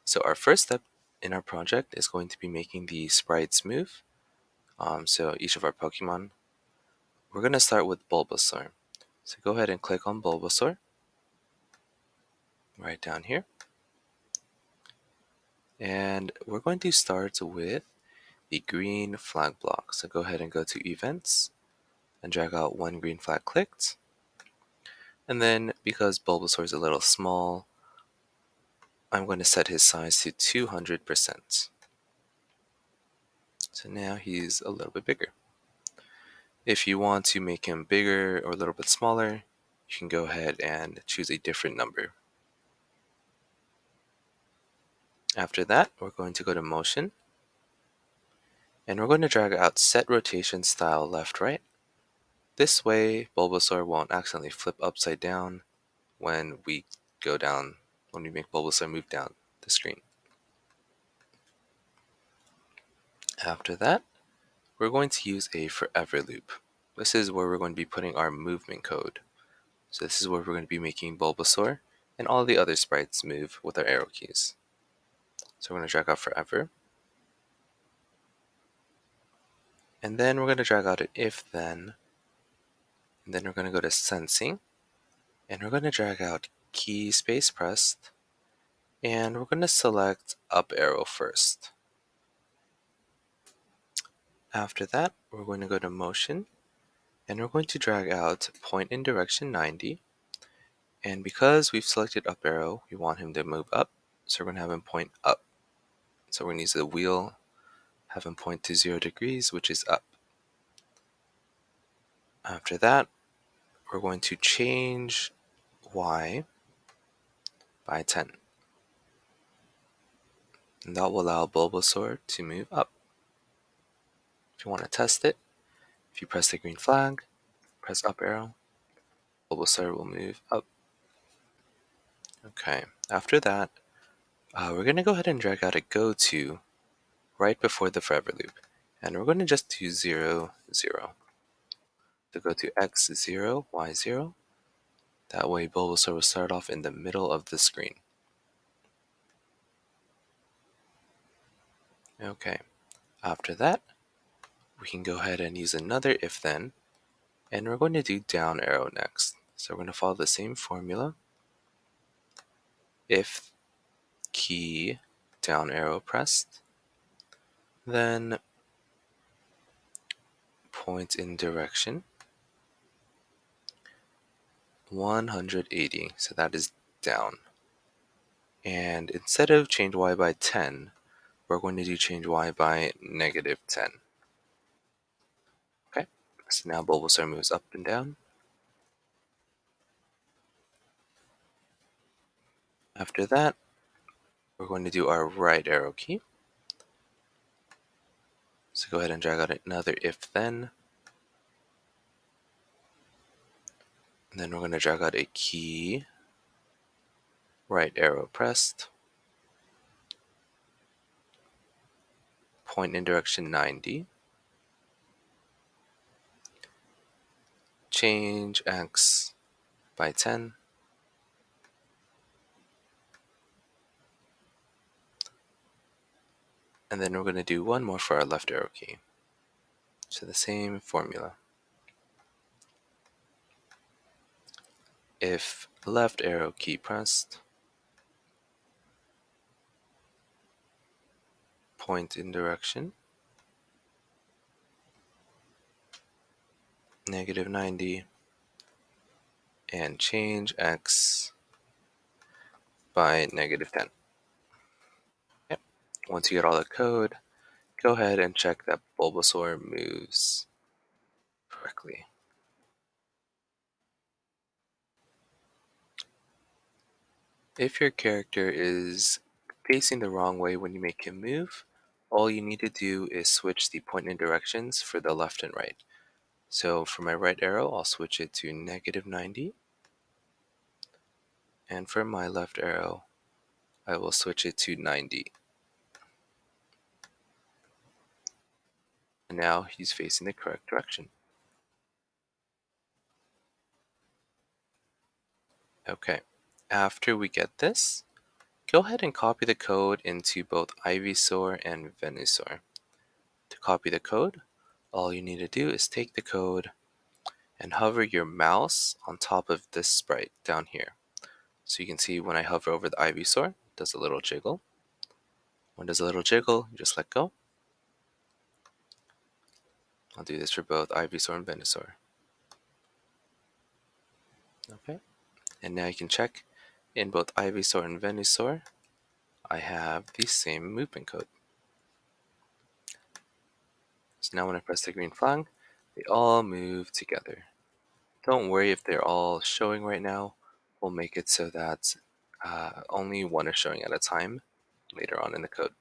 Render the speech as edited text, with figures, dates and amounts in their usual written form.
So our first step in our project is going to be making the sprites move. So each of our Pokemon. We're going to start with Bulbasaur. So go ahead and click on Bulbasaur right down here. And we're going to start with the green flag block. So go ahead and go to Events and drag out one green flag clicked. And then because Bulbasaur is a little small, I'm going to set his size to 200%. So now he's a little bit bigger. If you want to make him bigger or a little bit smaller, you can go ahead and choose a different number. After that, we're going to go to Motion, and we're going to drag out Set Rotation Style Left Right. This way, Bulbasaur won't accidentally flip upside down when we make Bulbasaur move down the screen. After that, we're going to use a forever loop. This is where we're going to be putting our movement code. So this is where we're going to be making Bulbasaur and all the other sprites move with our arrow keys. So we're going to drag out forever. And then we're going to drag out an if then. And then we're going to go to sensing. And we're going to drag out key space pressed. And we're going to select up arrow first. After that, we're going to go to motion. And we're going to drag out point in direction 90. And because we've selected up arrow, we want him to move up. So we're going to have him point up. So we're going to use the wheel, have him point to 0 degrees, which is up. After that, we're going to change Y by 10. And that will allow Bulbasaur to move up. If you want to test it, if you press the green flag, press up arrow, Bulbasaur will move up. Okay, after that, we're going to go ahead and drag out a go to right before the forever loop. And we're going to just do 0, 0. So go to X 0, Y 0. That way Bulbasaur will start off in the middle of the screen. Okay, after that, we can go ahead and use another if then, and we're going to do down arrow next. So we're going to follow the same formula. If key down arrow pressed, then point in direction 180, so that is down. And instead of change Y by 10, we're going to do change Y by negative 10. Okay, so now Bulbasaur moves up and down. After that, we're going to do our right arrow key. So go ahead and drag out another if then. And then we're going to drag out a key, right arrow pressed, point in direction 90, change X by 10, and then we're going to do one more for our left arrow key. So the same formula. If left arrow key pressed, point in direction negative 90, and change X by negative 10. Yep. Once you get all the code, go ahead and check that Bulbasaur moves correctly. If your character is facing the wrong way when you make him move, all you need to do is switch the point in directions for the left and right. So for my right arrow, I'll switch it to negative 90. And for my left arrow, I will switch it to 90. And now he's facing the correct direction. Okay, after we get this, go ahead and copy the code into both Ivysaur and Venusaur. To copy the code, all you need to do is take the code and hover your mouse on top of this sprite down here. So you can see when I hover over the Ivysaur, it does a little jiggle. When it does a little jiggle, you just let go. I'll do this for both Ivysaur and Venusaur. Okay, and now you can check in both Ivysaur and Venusaur, I have the same movement code. So now when I press the green flag, they all move together. Don't worry if they're all showing right now. We'll make it so that only one is showing at a time later on in the code.